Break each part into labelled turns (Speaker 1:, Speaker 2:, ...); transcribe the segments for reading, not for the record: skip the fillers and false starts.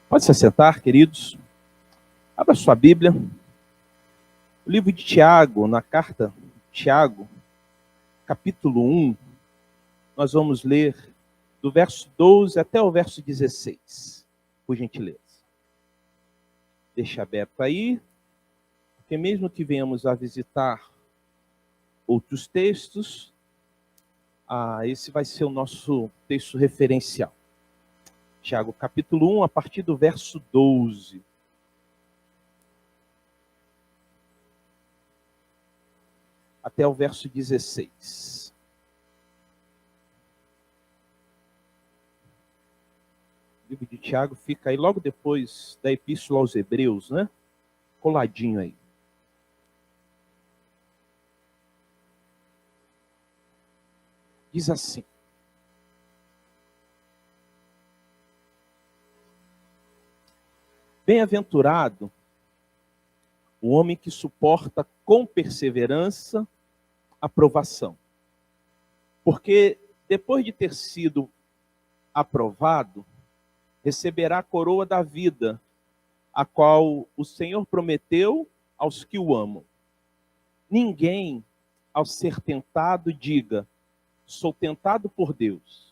Speaker 1: Pode se assentar, queridos. Abra sua Bíblia. O livro de Tiago, na carta de Tiago, capítulo 1, nós vamos ler do verso 12 até o verso 16, por gentileza. Deixa aberto aí, porque mesmo que venhamos a visitar outros textos, esse vai ser o nosso texto referencial. Tiago, capítulo 1, a partir do verso 12. Até o verso 16. O livro de Tiago fica aí logo depois da Epístola aos Hebreus, né? Coladinho aí. Diz assim: Bem-aventurado o homem que suporta com perseverança a provação. Porque depois de ter sido aprovado, receberá a coroa da vida, a qual o Senhor prometeu aos que o amam. Ninguém, ao ser tentado, diga: sou tentado por Deus,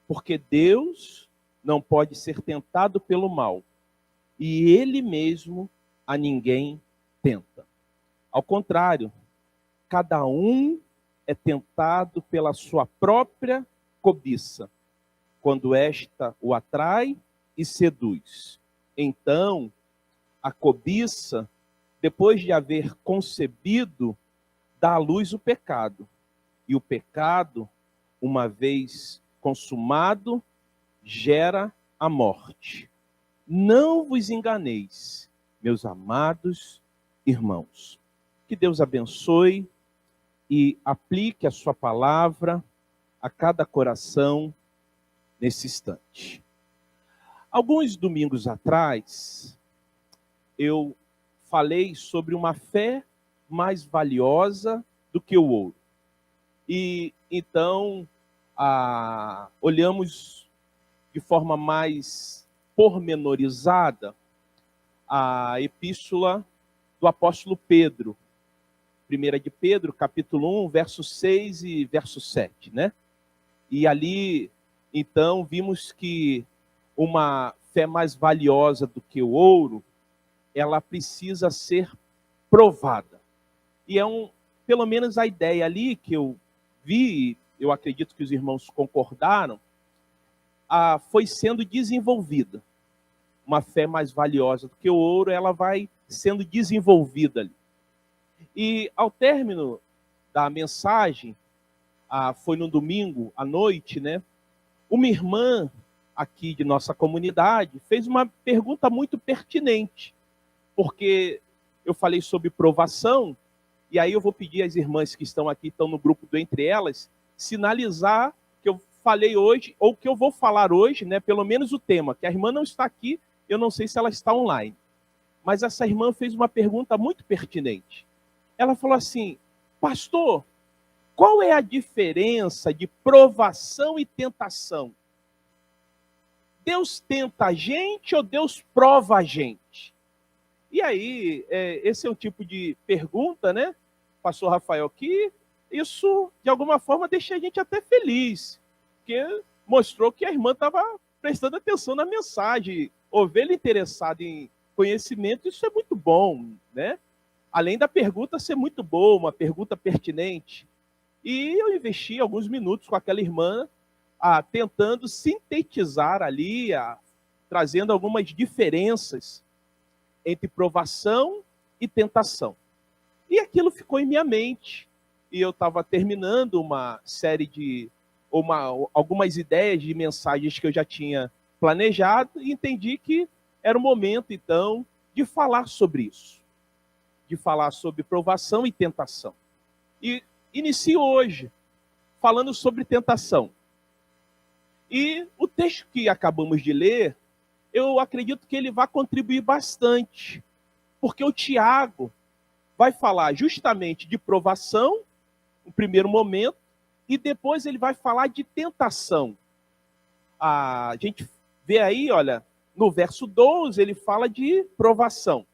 Speaker 1: porque Deus não pode ser tentado pelo mal, e Ele mesmo a ninguém tenta. Ao contrário, cada um é tentado pela sua própria cobiça, quando esta o atrai e seduz. Então, a cobiça, depois de haver concebido, dá à luz o pecado. E o pecado, uma vez consumado, gera a morte. Não vos enganeis, meus amados irmãos. Que Deus abençoe e aplique a sua palavra a cada coração nesse instante. Alguns domingos atrás, eu falei sobre uma fé mais valiosa do que o ouro. E então, olhamos de forma mais pormenorizada a epístola do apóstolo Pedro. 1 de Pedro, capítulo 1, verso 6 e verso 7, né? E ali, então, vimos que uma fé mais valiosa do que o ouro, ela precisa ser provada. E pelo menos a ideia ali que eu vi, eu acredito que os irmãos concordaram, foi sendo desenvolvida. Uma fé mais valiosa do que o ouro, ela vai sendo desenvolvida ali. E ao término da mensagem, foi no domingo à noite, né? Uma irmã aqui de nossa comunidade fez uma pergunta muito pertinente, porque eu falei sobre provação, e aí eu vou pedir às irmãs que estão aqui, estão no grupo do Entre Elas, sinalizar que eu falei hoje, ou que eu vou falar hoje, né? Pelo menos o tema, que a irmã não está aqui, eu não sei se ela está online. Mas essa irmã fez uma pergunta muito pertinente. Ela falou assim: pastor, qual é a diferença de provação e tentação? Deus tenta a gente ou Deus prova a gente? E aí, esse é o tipo de pergunta, né, pastor Rafael, que isso, de alguma forma, deixa a gente até feliz, porque mostrou que a irmã estava prestando atenção na mensagem, ovelha interessada em conhecimento, isso é muito bom, né? Além da pergunta ser muito boa, uma pergunta pertinente. E eu investi alguns minutos com aquela irmã, tentando sintetizar ali, trazendo algumas diferenças entre provação e tentação. E aquilo ficou em minha mente. E eu estava terminando uma série de algumas ideias de mensagens que eu já tinha planejado e entendi que era o momento, então, de falar sobre isso. De falar sobre provação e tentação. E inicio hoje falando sobre tentação. E o texto que acabamos de ler, eu acredito que ele vai contribuir bastante, porque o Tiago vai falar justamente de provação, no primeiro momento, e depois ele vai falar de tentação. A gente vê aí, olha, no verso 12, ele fala de provação.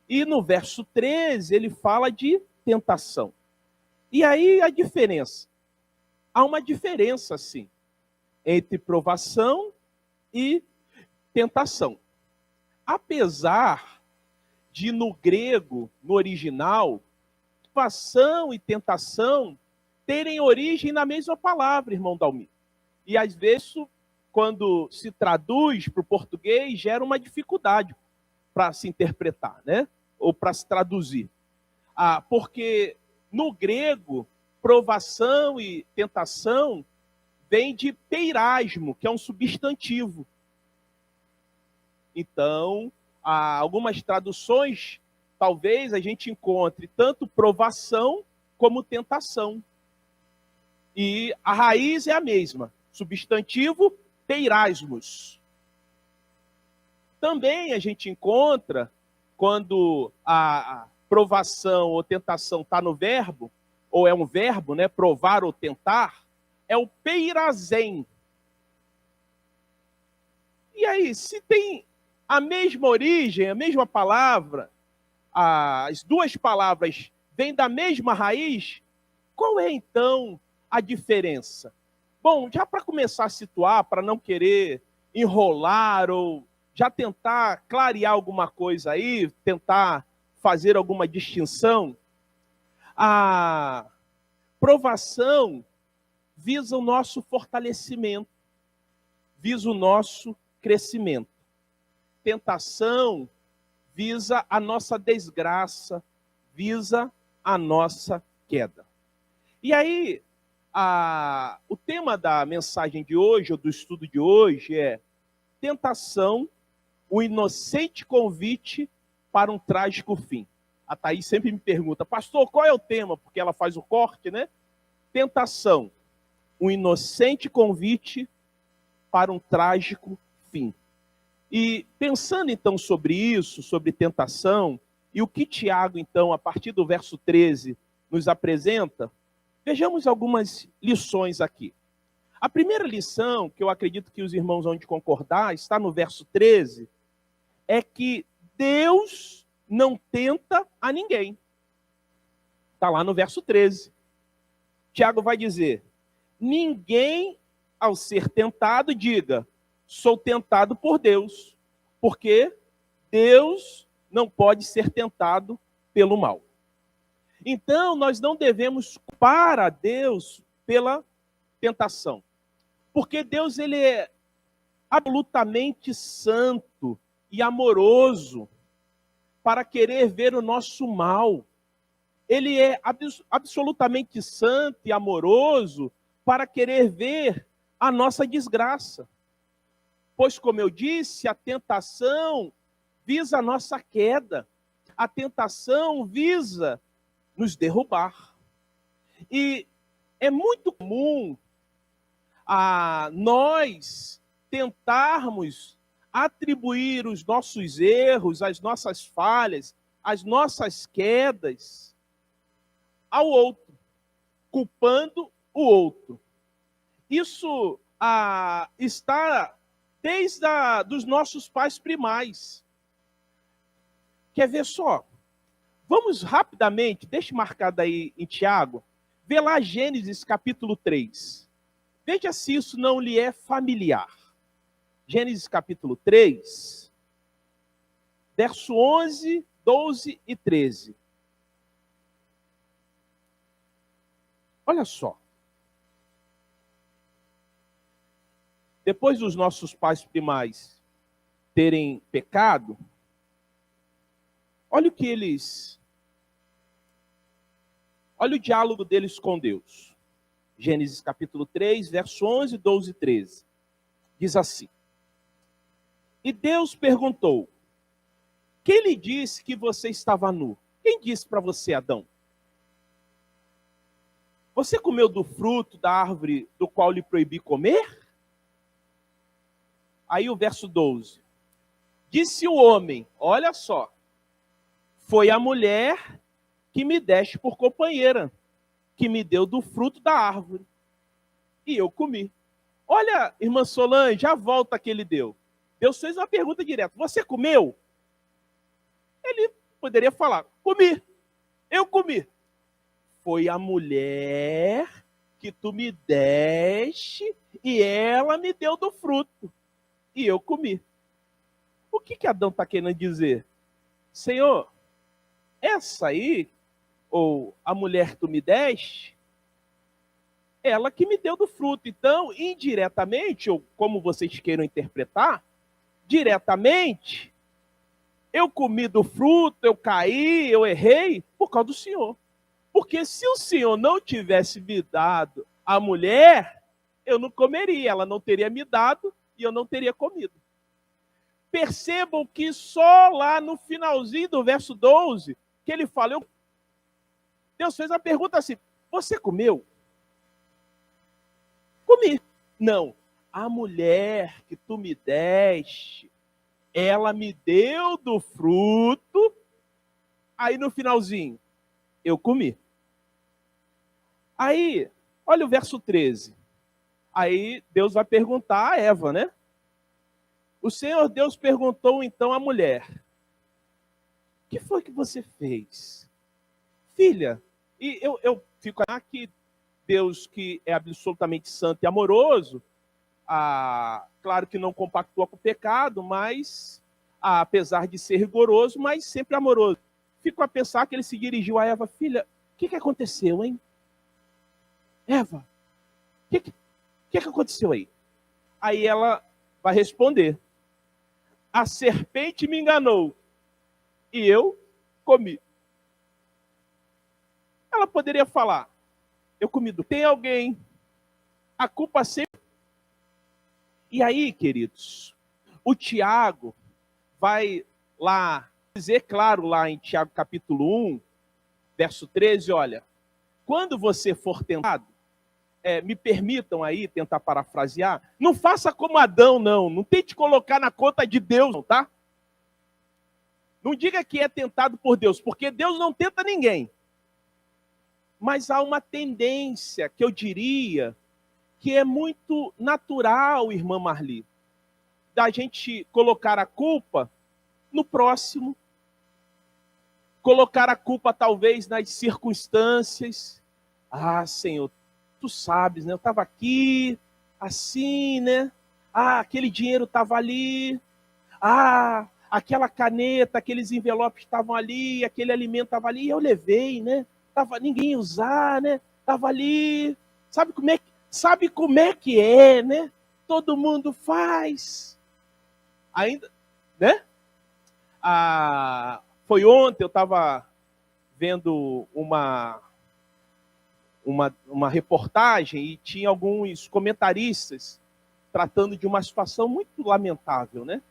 Speaker 1: E no verso 13, ele fala de tentação. E aí a diferença? Há uma diferença, sim, entre provação e tentação. Apesar de, no grego, no original, provação e tentação terem origem na mesma palavra, irmão Dalmir. E às vezes, quando se traduz para o português, gera uma dificuldade para se interpretar, né? Ou para se traduzir. Porque no grego, provação e tentação vem de peirasmo, que é um substantivo. Então, algumas traduções, talvez a gente encontre tanto provação como tentação. E a raiz é a mesma, substantivo peirasmos. Também a gente encontra, quando a provação ou tentação está no verbo, ou é um verbo, né, provar ou tentar, é o peirazém. E aí, se tem a mesma origem, a mesma palavra, as duas palavras vêm da mesma raiz, qual é então a diferença? Bom, já para começar a situar, para não querer enrolar ou já tentar clarear alguma coisa aí, tentar fazer alguma distinção, a provação visa o nosso fortalecimento, visa o nosso crescimento. Tentação visa a nossa desgraça, visa a nossa queda. E aí, o tema da mensagem de hoje, ou do estudo de hoje, é tentação, o inocente convite para um trágico fim. A Thaís sempre me pergunta, pastor, qual é o tema? Porque ela faz o corte, né? Tentação, um inocente convite para um trágico fim. E pensando então sobre isso, sobre tentação, e o que Tiago, então, a partir do verso 13, nos apresenta, vejamos algumas lições aqui. A primeira lição, que eu acredito que os irmãos vão de concordar, está no verso 13, é que Deus não tenta a ninguém. Está lá no verso 13. Tiago vai dizer, ninguém, ao ser tentado, diga, sou tentado por Deus, porque Deus não pode ser tentado pelo mal. Então, nós não devemos culpar a Deus pela tentação, porque Deus ele é absolutamente santo e amoroso para querer ver o nosso mal. Ele é absolutamente santo e amoroso para querer ver a nossa desgraça. Pois, como eu disse, a tentação visa a nossa queda. A tentação visa nos derrubar. E é muito comum nós tentarmos atribuir os nossos erros, as nossas falhas, as nossas quedas ao outro, culpando o outro. Isso está desde dos nossos pais primais. Quer ver só? Vamos rapidamente, deixe marcado aí em Tiago, vê lá Gênesis capítulo 3. Veja se isso não lhe é familiar. Gênesis capítulo 3, verso 11, 12 e 13. Olha só. Depois dos nossos pais primais terem pecado, olha o que olha o diálogo deles com Deus. Gênesis capítulo 3, verso 11, 12 e 13. Diz assim. E Deus perguntou, quem lhe disse que você estava nu? Quem disse para você, Adão? Você comeu do fruto da árvore do qual lhe proibi comer? Aí o verso 12. Disse o homem, olha só, foi a mulher que me deste por companheira, que me deu do fruto da árvore. E eu comi. Olha, irmã Solange, a volta que ele deu. Deus fez uma pergunta direta: você comeu? Ele poderia falar: comi, eu comi. Foi a mulher que tu me deste e ela me deu do fruto e eu comi. O que Adão está querendo dizer? Senhor, essa aí, ou a mulher que tu me deste, ela que me deu do fruto. Então, indiretamente, ou como vocês queiram interpretar, diretamente, eu comi do fruto, eu caí, eu errei por causa do Senhor. Porque se o Senhor não tivesse me dado a mulher, eu não comeria, ela não teria me dado e eu não teria comido. Percebam que só lá no finalzinho do verso 12, que ele fala, Deus fez uma pergunta assim: você comeu? Comi. Não, a mulher que tu me deste, ela me deu do fruto, aí no finalzinho, eu comi. Aí, olha o verso 13. Aí Deus vai perguntar a Eva, né? O Senhor Deus perguntou então à mulher: o que foi que você fez? Filha, e eu fico aqui, Deus que é absolutamente santo e amoroso, claro que não compactua com o pecado, mas apesar de ser rigoroso, mas sempre amoroso. Fico a pensar que ele se dirigiu a Eva: filha, o que aconteceu, hein? Eva, o que aconteceu aí? Aí ela vai responder: a serpente me enganou e eu comi. Ela poderia falar: eu comi do... Tem alguém, a culpa sempre... E aí, queridos, o Tiago vai lá dizer, claro, lá em Tiago capítulo 1, verso 13, olha, quando você for tentado, me permitam aí tentar parafrasear, não faça como Adão, não tente colocar na conta de Deus, não, tá? Não diga que é tentado por Deus, porque Deus não tenta ninguém. Mas há uma tendência, que eu diria, que é muito natural, irmã Marli, da gente colocar a culpa no próximo, colocar a culpa talvez nas circunstâncias. Ah, Senhor, tu sabes, né? Eu estava aqui, assim, né? Ah, aquele dinheiro estava ali. Ah, aquela caneta, aqueles envelopes estavam ali, aquele alimento estava ali, e eu levei, né? Ninguém ia usar, né? Estava ali. Sabe como é que é, né? Todo mundo faz. Ainda, né? Foi ontem, eu estava vendo uma reportagem e tinha alguns comentaristas tratando de uma situação muito lamentável, né?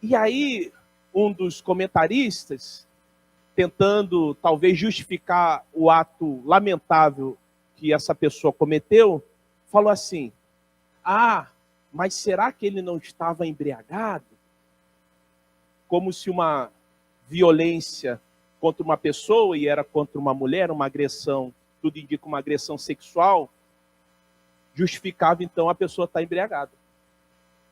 Speaker 1: E aí, um dos comentaristas, tentando talvez justificar o ato lamentável que essa pessoa cometeu, falou assim: mas será que ele não estava embriagado? Como se uma violência contra uma pessoa, e era contra uma mulher, uma agressão, tudo indica uma agressão sexual, justificava então a pessoa estar embriagada.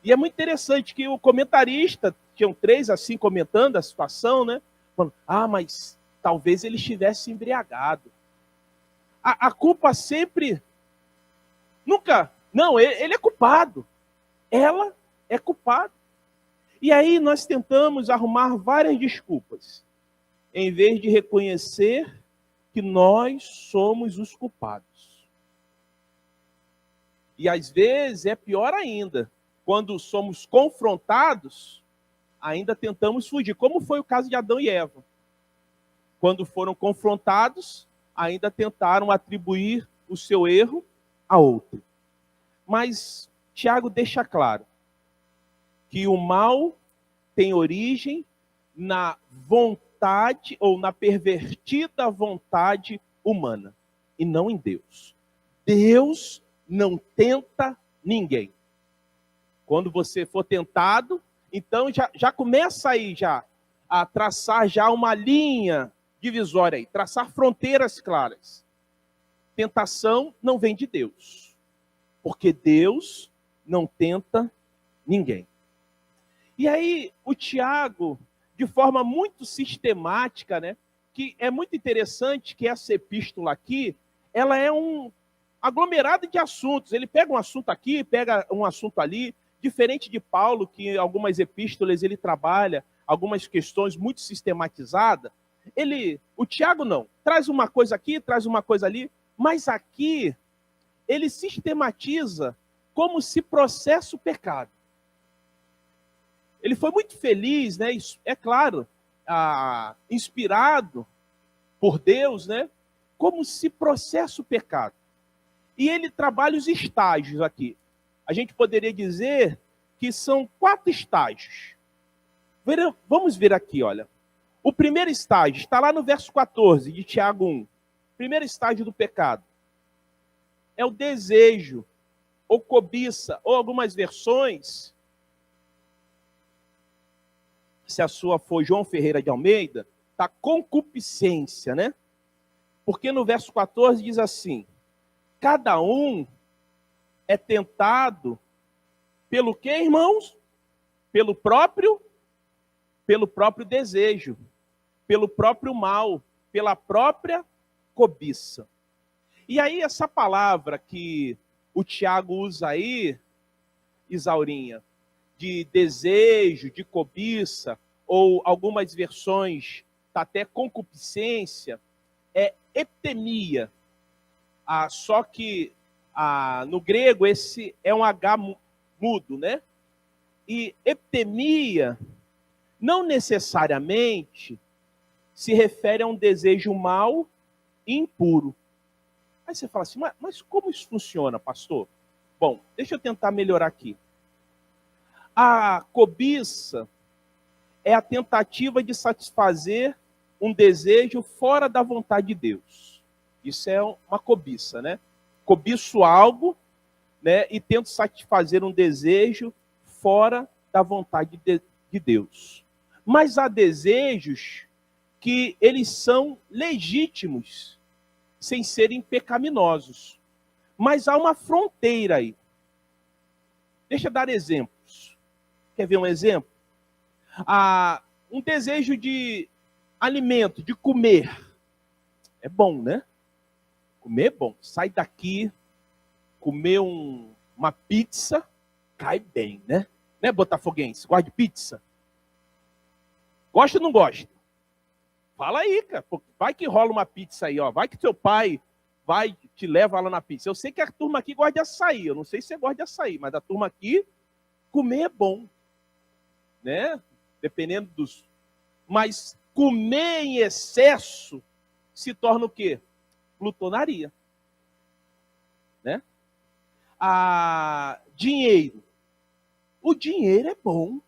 Speaker 1: E é muito interessante que o comentarista, tinham 3 assim comentando a situação, né? Falando, mas talvez ele estivesse embriagado. A culpa sempre, nunca, não, ele é culpado. Ela é culpada. E aí nós tentamos arrumar várias desculpas, em vez de reconhecer que nós somos os culpados. E às vezes é pior ainda, quando somos confrontados, ainda tentamos fugir, como foi o caso de Adão e Eva. Quando foram confrontados, ainda tentaram atribuir o seu erro a outro. Mas Tiago deixa claro que o mal tem origem na vontade ou na pervertida vontade humana e não em Deus. Deus não tenta ninguém. Quando você for tentado, então já começa aí já a traçar já uma linha divisória aí, traçar fronteiras claras. Tentação não vem de Deus, porque Deus não tenta ninguém. E aí o Tiago, de forma muito sistemática, né, que é muito interessante que essa epístola aqui, ela é um aglomerado de assuntos. Ele pega um assunto aqui, pega um assunto ali, diferente de Paulo, que em algumas epístolas ele trabalha algumas questões muito sistematizadas. O Tiago não, traz uma coisa aqui, traz uma coisa ali, mas aqui ele sistematiza como se processa o pecado. Ele foi muito feliz, né? É claro, inspirado por Deus, né? Como se processa o pecado. E ele trabalha os estágios aqui. A gente poderia dizer que são 4 estágios. Vamos ver aqui, olha. O primeiro estágio está lá no verso 14 de Tiago 1. Primeiro estágio do pecado é o desejo, ou cobiça, ou algumas versões, se a sua for João Ferreira de Almeida, tá concupiscência, né? Porque no verso 14 diz assim: cada um é tentado pelo quê, irmãos? Pelo próprio desejo, pelo próprio mal, pela própria cobiça. E aí essa palavra que o Tiago usa aí, Isaurinha, de desejo, de cobiça, ou algumas versões tá até concupiscência, é eptemia. Só que no grego esse é um H mudo, né? E eptemia não necessariamente se refere a um desejo mau e impuro. Aí você fala assim, mas como isso funciona, pastor? Bom, deixa eu tentar melhorar aqui. A cobiça é a tentativa de satisfazer um desejo fora da vontade de Deus. Isso é uma cobiça, né? Cobiço algo, né, e tento satisfazer um desejo fora da vontade de Deus. Mas há desejos que eles são legítimos, sem serem pecaminosos. Mas há uma fronteira aí. Deixa eu dar exemplos. Quer ver um exemplo? Um desejo de alimento, de comer. É bom, né? Comer é bom. Sai daqui, comer uma pizza, cai bem, né? Né, botafoguense? Gosta de pizza? Gosta ou não gosta? Fala aí, cara. Vai que rola uma pizza aí, ó. Vai que teu pai te leva lá na pizza. Eu sei que a turma aqui gosta de açaí. Eu não sei se você gosta de açaí, mas a turma aqui, comer é bom. Né? Dependendo dos... Mas comer em excesso se torna o quê? Glutonaria. Né? Dinheiro. O dinheiro é bom.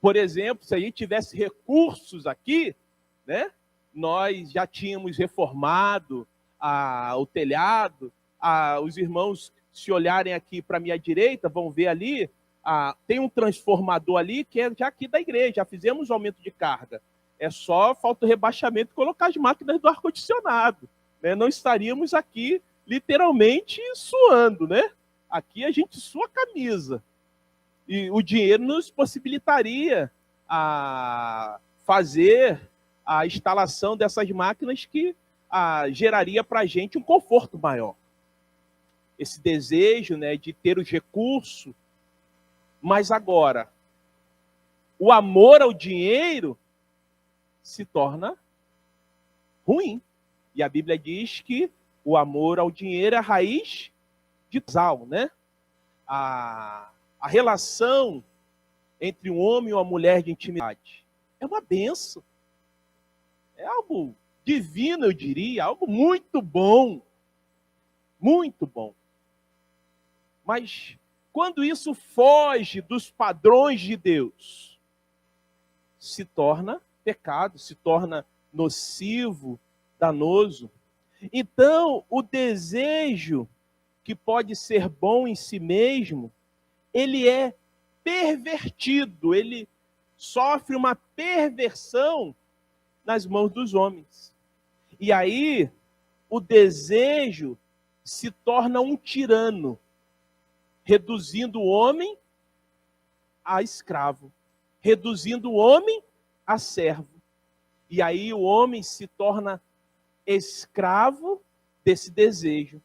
Speaker 1: Por exemplo, se a gente tivesse recursos aqui, né, nós já tínhamos reformado o telhado. Os irmãos, se olharem aqui para a minha direita, vão ver ali, tem um transformador ali que é já aqui da igreja, já fizemos aumento de carga. É só falta o rebaixamento e colocar as máquinas do ar-condicionado. Né? Não estaríamos aqui literalmente suando, né? Aqui a gente sua a camisa. E o dinheiro nos possibilitaria a fazer a instalação dessas máquinas que geraria para a gente um conforto maior. Esse desejo, né, de ter os recursos, mas agora, o amor ao dinheiro se torna ruim. E a Bíblia diz que o amor ao dinheiro é a raiz de mal, né? A relação entre um homem e uma mulher de intimidade é uma benção. É algo divino, eu diria, algo muito bom. Muito bom. Mas quando isso foge dos padrões de Deus, se torna pecado, se torna nocivo, danoso. Então, o desejo que pode ser bom em si mesmo, ele é pervertido, ele sofre uma perversão nas mãos dos homens. E aí, o desejo se torna um tirano, reduzindo o homem a escravo, reduzindo o homem a servo. E aí o homem se torna escravo desse desejo,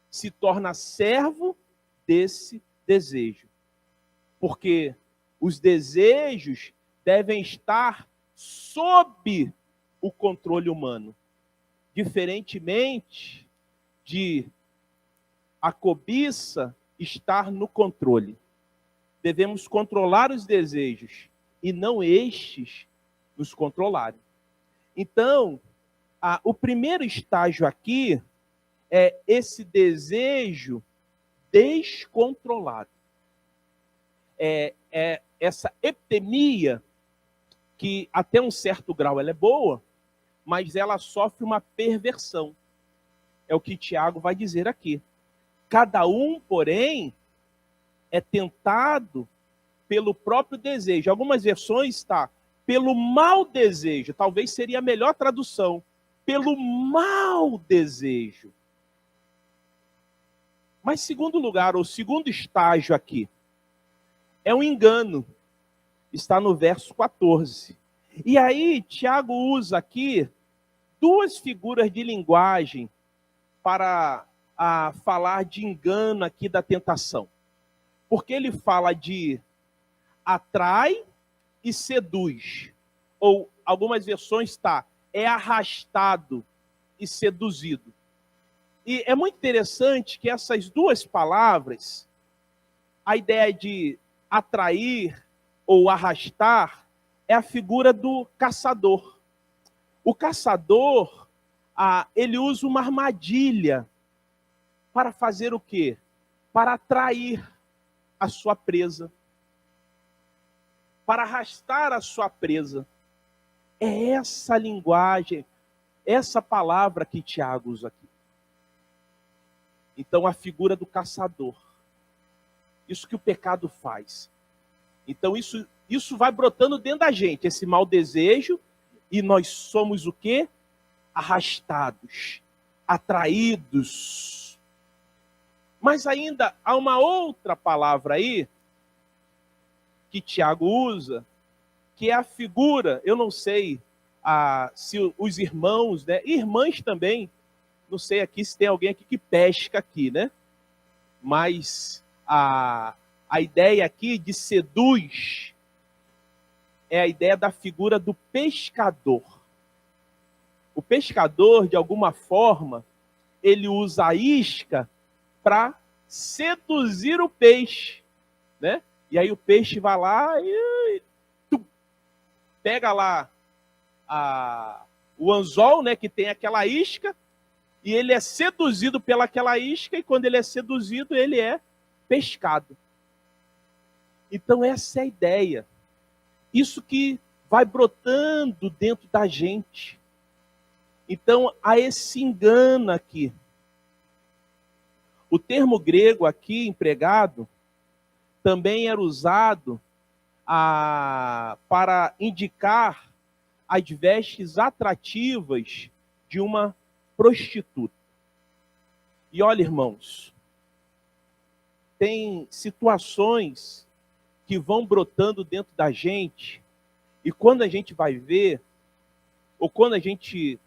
Speaker 1: se torna servo desse desejo. Porque os desejos devem estar sob o controle humano, diferentemente de a cobiça estar no controle. Devemos controlar os desejos e não estes nos controlarem. Então, o primeiro estágio aqui é esse desejo descontrolado. É essa epidemia que até um certo grau ela é boa, mas ela sofre uma perversão. É o que Tiago vai dizer aqui. Cada um, porém, é tentado pelo próprio desejo. Algumas versões está pelo mau desejo. Talvez seria a melhor tradução. Pelo mau desejo. Mas segundo lugar, ou segundo estágio aqui, é um engano. Está no verso 14. E aí, Tiago usa aqui duas figuras de linguagem para falar de engano aqui da tentação. Porque ele fala de atrai e seduz. Ou algumas versões está, é arrastado e seduzido. E é muito interessante que essas duas palavras, a ideia de atrair ou arrastar, é a figura do caçador. O caçador, ele usa uma armadilha para fazer o quê? Para atrair a sua presa. Para arrastar a sua presa. É essa linguagem, essa palavra que Tiago usa aqui. Então, a figura do caçador. Isso que o pecado faz. Então, isso vai brotando dentro da gente, esse mau desejo, e nós somos o quê? Arrastados, atraídos. Mas ainda há uma outra palavra aí, que Tiago usa, que é a figura, eu não sei se os irmãos, né, irmãs também, não sei aqui se tem alguém aqui que pesca aqui, né? Mas a ideia aqui de seduz é a ideia da figura do pescador. O pescador, de alguma forma, ele usa a isca para seduzir o peixe, né? E aí o peixe vai lá e pega lá o anzol, né, que tem aquela isca, e ele é seduzido pelaquela isca, e quando ele é seduzido, ele é pescado. Então essa é a ideia. Isso que vai brotando dentro da gente. Então há esse engano aqui. O termo grego aqui empregado também era usado para indicar as vestes atrativas de uma prostituta. E olha, irmãos, tem situações que vão brotando dentro da gente, e quando a gente vai ver, ou quando a gente,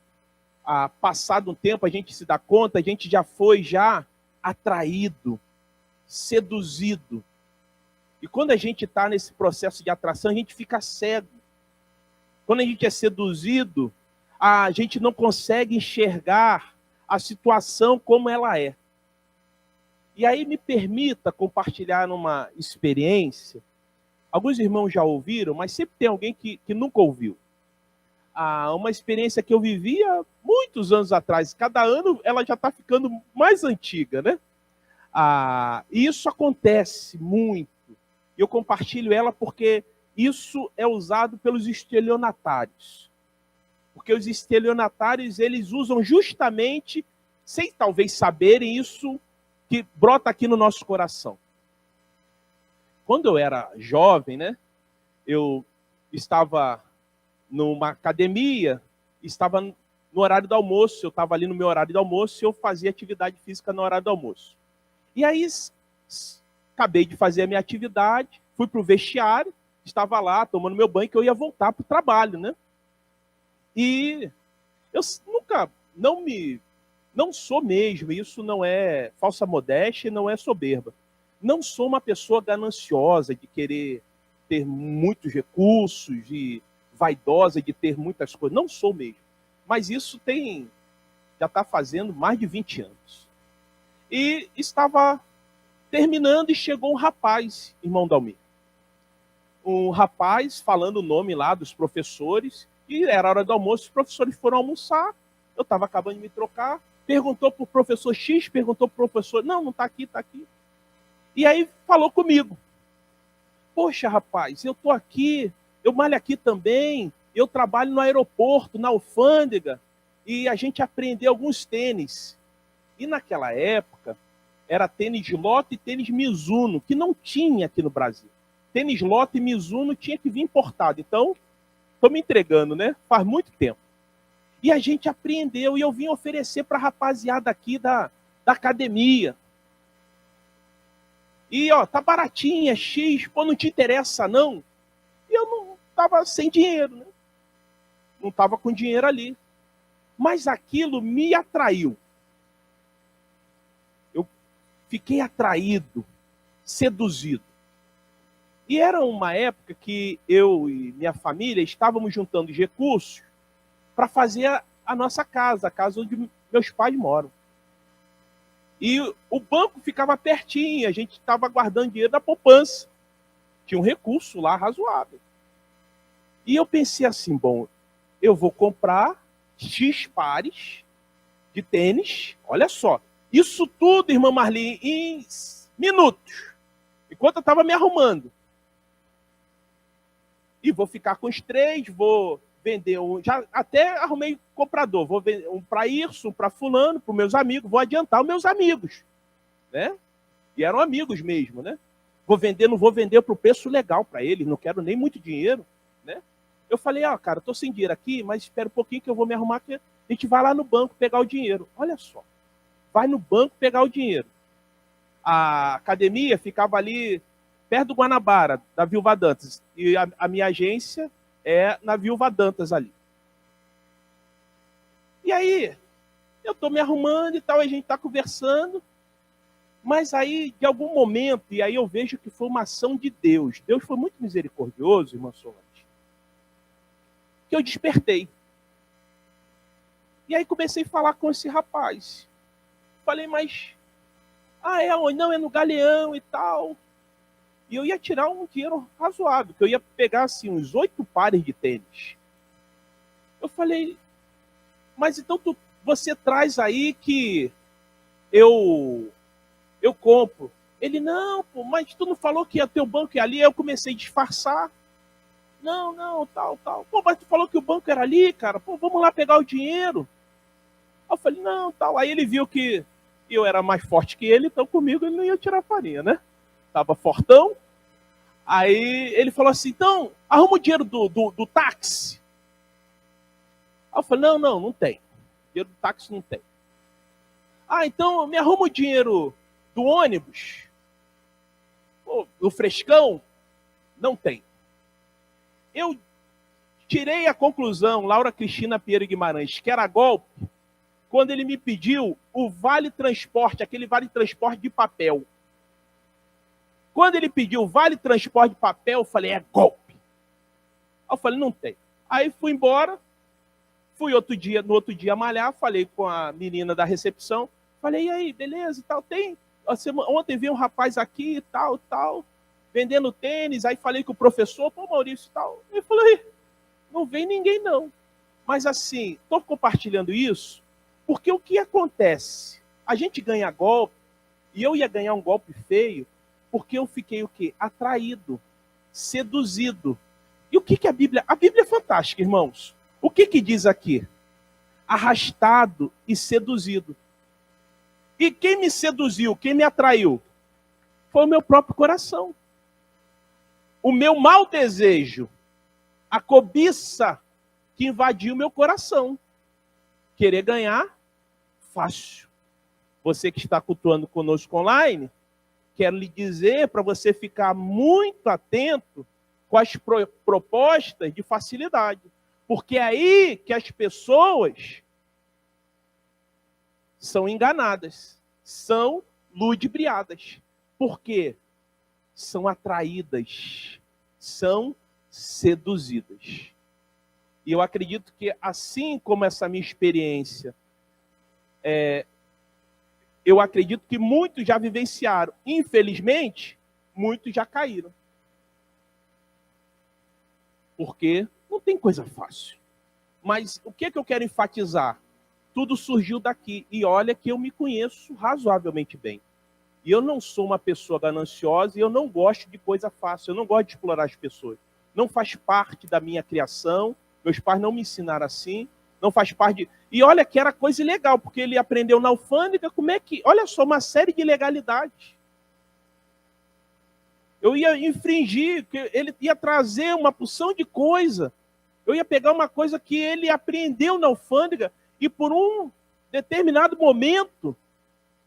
Speaker 1: passado um tempo, a gente se dá conta, a gente já foi atraído, seduzido. E quando a gente está nesse processo de atração, a gente fica cego. Quando a gente é seduzido, a gente não consegue enxergar a situação como ela é. E aí me permita compartilhar uma experiência. Alguns irmãos já ouviram, mas sempre tem alguém que nunca ouviu. Uma experiência que eu vivi há muitos anos atrás. Cada ano ela já está ficando mais antiga, né? E isso acontece muito. E eu compartilho ela porque isso é usado pelos estelionatários. Porque os estelionatários, eles usam justamente, sem talvez saberem, isso que brota aqui no nosso coração. Quando eu era jovem, né, eu estava numa academia, estava no horário do almoço, eu estava ali no meu horário do almoço e eu fazia atividade física no horário do almoço. E aí, acabei de fazer a minha atividade, fui para o vestiário, estava lá tomando meu banho, que eu ia voltar para o trabalho, né? E eu nunca, não sou mesmo, isso não é falsa modéstia, não é soberba. Não sou uma pessoa gananciosa de querer ter muitos recursos e vaidosa de ter muitas coisas. Não sou mesmo. Mas isso já está fazendo mais de 20 anos. E estava terminando e chegou um rapaz, irmão Dalmir. Um rapaz falando o nome lá dos professores, e era hora do almoço, os professores foram almoçar, eu estava acabando de me trocar, perguntou para o professor X, perguntou para o professor, não está aqui, está aqui. E aí falou comigo. Poxa, rapaz, eu estou aqui, eu malho aqui também, eu trabalho no aeroporto, na alfândega, e a gente aprendeu alguns tênis. E naquela época, era tênis Lotte e tênis Mizuno, que não tinha aqui no Brasil. Tênis Lotte e Mizuno tinha que vir importado. Então, estou me entregando, né? Faz muito tempo. E a gente aprendeu, e eu vim oferecer para a rapaziada aqui da academia. E, ó, tá baratinha, X, pô, não te interessa, não? E eu não estava sem dinheiro, né? Não estava com dinheiro ali. Mas aquilo me atraiu. Eu fiquei atraído, seduzido. E era uma época que eu e minha família estávamos juntando recursos para fazer a nossa casa, a casa onde meus pais moram. E o banco ficava pertinho, a gente estava guardando dinheiro da poupança. Tinha um recurso lá razoável. E eu pensei assim, bom, eu vou comprar X pares de tênis, olha só. Isso tudo, irmã Marli, em minutos. Enquanto eu estava me arrumando. E vou ficar com os 3, vou vender um. Já até arrumei comprador. Vou vender um para isso, um para fulano, para os meus amigos. Vou adiantar os meus amigos. Né? E eram amigos mesmo, né? Vou vender, não vou vender para o preço legal para eles, não quero nem muito dinheiro. Né? Eu falei, cara, estou sem dinheiro aqui, mas espera um pouquinho que eu vou me arrumar, que a gente vai lá no banco pegar o dinheiro. Olha só. Vai no banco pegar o dinheiro. A academia ficava ali perto do Guanabara, da Viúva Dantas. E a minha agência é na Viúva Dantas ali. E aí, eu estou me arrumando e tal, a gente está conversando, mas aí, de algum momento, e aí eu vejo que foi uma ação de Deus. Deus foi muito misericordioso, irmã Solange, que eu despertei. E aí comecei a falar com esse rapaz. Falei, mas... não, é no Galeão e tal. E eu ia tirar um dinheiro razoável, que eu ia pegar assim, uns 8 pares de tênis. Eu falei, mas então você traz aí que eu compro. Ele, não, pô, mas tu não falou que ia ter o banco ali? Aí eu comecei a disfarçar. Não, tal. Pô, mas tu falou que o banco era ali, cara. Pô, vamos lá pegar o dinheiro. Aí eu falei, não, tal. Aí ele viu que eu era mais forte que ele, então comigo ele não ia tirar farinha, né? Tava fortão. Aí ele falou assim, então, arruma o dinheiro do táxi. Aí eu falei, não tem. Dinheiro do táxi não tem. Então me arruma o dinheiro do ônibus. Pô, do frescão? Não tem. Eu tirei a conclusão, Laura Cristina Pinheiro Guimarães, que era golpe, quando ele me pediu o vale transporte, aquele vale transporte de papel. Quando ele pediu o vale transporte de papel, eu falei, é golpe. Aí eu falei, não tem. Aí fui embora, fui no outro dia malhar, falei com a menina da recepção, falei, e aí, beleza e tal, tem... Ontem veio um rapaz aqui e tal, vendendo tênis, aí falei com o professor, pô, Maurício e tal. Ele falou, não vem ninguém não. Mas assim, estou compartilhando isso, porque o que acontece? A gente ganha golpe, e eu ia ganhar um golpe feio, porque eu fiquei o quê? Atraído, seduzido. E o que a Bíblia... A Bíblia é fantástica, irmãos. O que diz aqui? Arrastado e seduzido. E quem me seduziu, quem me atraiu? Foi o meu próprio coração. O meu mau desejo, a cobiça que invadiu o meu coração. Querer ganhar, fácil. Você que está cultuando conosco online, quero lhe dizer para você ficar muito atento com as propostas de facilidade. Porque é aí que as pessoas são enganadas, são ludibriadas. Por quê? São atraídas, são seduzidas. E eu acredito que, assim como essa minha experiência, eu acredito que muitos já vivenciaram. Infelizmente, muitos já caíram. Porque não tem coisa fácil. Mas o que eu quero enfatizar? Tudo surgiu daqui. E olha que eu me conheço razoavelmente bem. E eu não sou uma pessoa gananciosa e eu não gosto de coisa fácil. Eu não gosto de explorar as pessoas. Não faz parte da minha criação. Meus pais não me ensinaram assim. Não faz parte de... E olha que era coisa ilegal, porque ele aprendeu na alfândega como é que... Olha só, uma série de ilegalidades. Eu ia infringir, ele ia trazer uma porção de coisa. Eu ia pegar uma coisa que ele aprendeu na alfândega e por um determinado momento,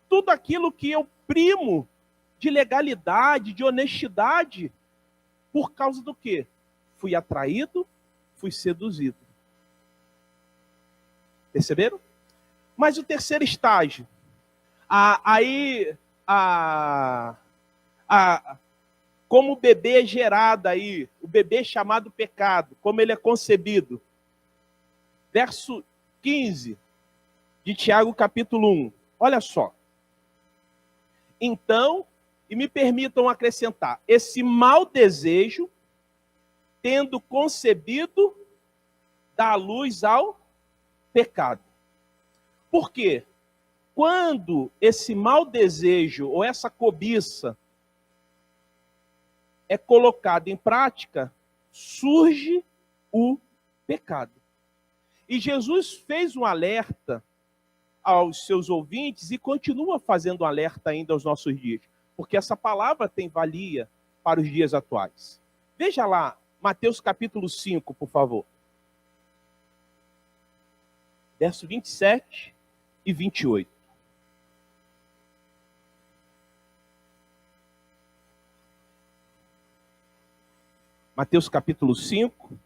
Speaker 1: tudo aquilo que eu primo de legalidade, de honestidade, por causa do quê? Fui atraído, fui seduzido. Perceberam? Mas o terceiro estágio, como o bebê é gerado aí, o bebê chamado pecado, como ele é concebido. Verso 15 de Tiago, capítulo 1. Olha só. Então, e me permitam acrescentar, esse mau desejo, tendo concebido, dá luz ao pecado. Por quê? Quando esse mau desejo ou essa cobiça é colocado em prática, surge o pecado. E Jesus fez um alerta aos seus ouvintes e continua fazendo um alerta ainda aos nossos dias, porque essa palavra tem valia para os dias atuais. Veja lá, Mateus capítulo 5, por favor. Verso 27 e 28. Mateus capítulo 5,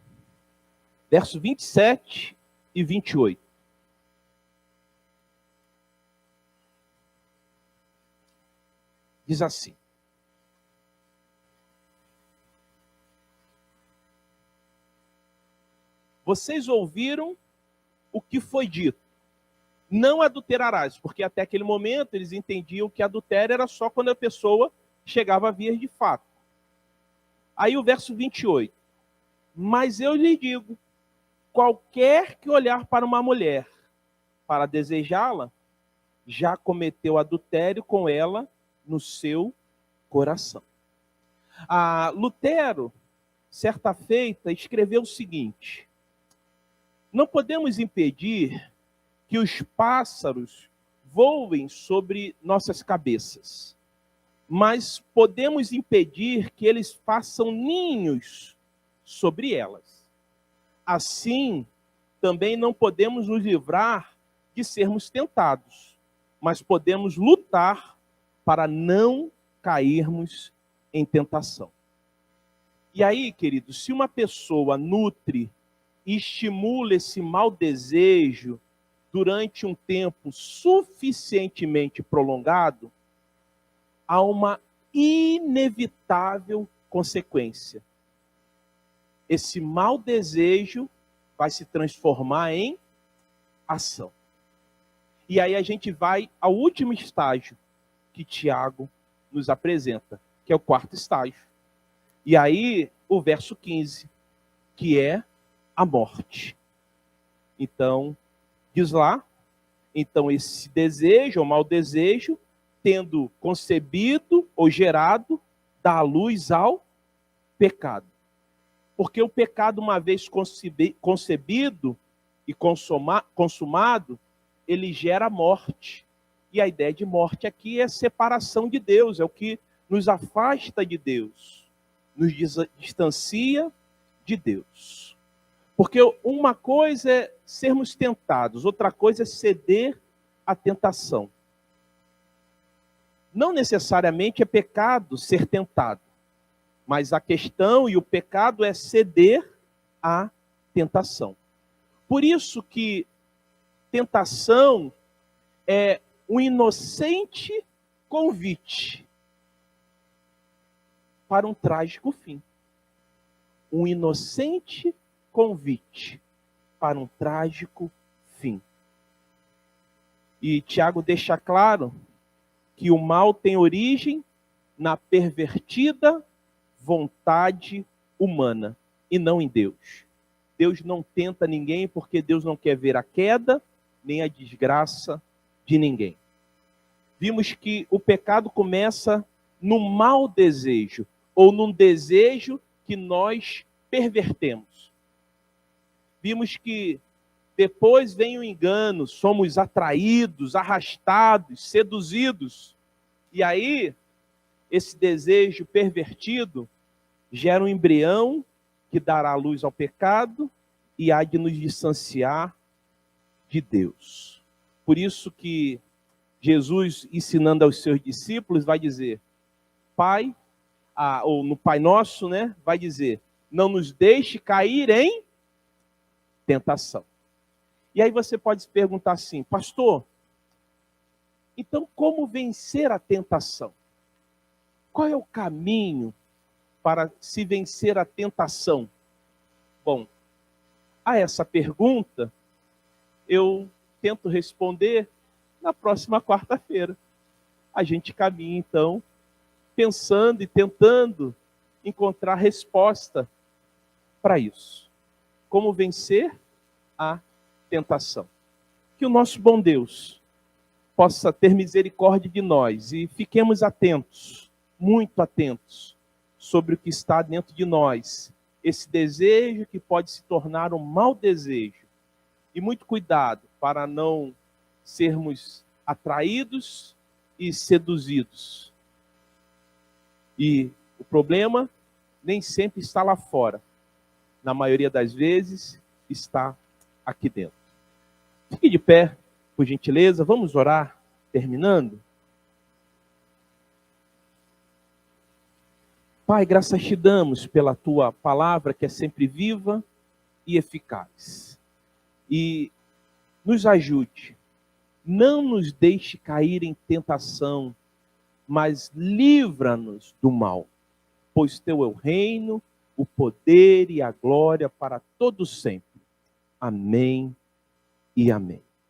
Speaker 1: verso 27 e 28. Diz assim: vocês ouviram o que foi dito, não adulterarás, porque até aquele momento eles entendiam que adultério era só quando a pessoa chegava a vias de fato. Aí o verso 28. Mas eu lhe digo, qualquer que olhar para uma mulher para desejá-la, já cometeu adultério com ela no seu coração. Lutero, certa feita, escreveu o seguinte: não podemos impedir que os pássaros voem sobre nossas cabeças, mas podemos impedir que eles façam ninhos sobre elas. Assim, também não podemos nos livrar de sermos tentados, mas podemos lutar para não cairmos em tentação. E aí, queridos, se uma pessoa nutre e estimula esse mau desejo durante um tempo suficientemente prolongado, há uma inevitável consequência. Esse mau desejo vai se transformar em ação. E aí a gente vai ao último estágio que Tiago nos apresenta, que é o quarto estágio. E aí o verso 15, que é a morte. Então, diz lá, então esse desejo, ou mau desejo, tendo concebido ou gerado, dá luz ao pecado. Porque o pecado, uma vez concebido e consumado, ele gera morte. E a ideia de morte aqui é separação de Deus, é o que nos afasta de Deus, nos distancia de Deus. Porque uma coisa é sermos tentados, outra coisa é ceder à tentação. Não necessariamente é pecado ser tentado, mas a questão e o pecado é ceder à tentação. Por isso que tentação é um inocente convite para um trágico fim. Um inocente convite para um trágico fim. E Tiago deixa claro que o mal tem origem na pervertida vontade humana e não em Deus. Deus não tenta ninguém porque Deus não quer ver a queda nem a desgraça de ninguém. Vimos que o pecado começa no mau desejo, ou num desejo que nós pervertemos. Vimos que depois vem o engano, somos atraídos, arrastados, seduzidos. E aí, esse desejo pervertido gera um embrião que dará luz ao pecado e há de nos distanciar de Deus. Por isso que Jesus, ensinando aos seus discípulos, vai dizer, Pai, ou no Pai Nosso, né, vai dizer, não nos deixe cair em tentação. E aí você pode se perguntar assim, pastor, então como vencer a tentação? Qual é o caminho para se vencer a tentação? Bom, a essa pergunta eu tento responder na próxima quarta-feira. A gente caminha então pensando e tentando encontrar resposta para isso. Como vencer a tentação? Que o nosso bom Deus possa ter misericórdia de nós e fiquemos atentos, muito atentos, sobre o que está dentro de nós. Esse desejo que pode se tornar um mau desejo. E muito cuidado para não sermos atraídos e seduzidos. E o problema nem sempre está lá fora. Na maioria das vezes, está aqui dentro. Fique de pé, por gentileza. Vamos orar, terminando. Pai, graças te damos pela tua palavra, que é sempre viva e eficaz. E nos ajude. Não nos deixe cair em tentação, mas livra-nos do mal. Pois teu é o reino, o poder e a glória para todos sempre. Amém e amém.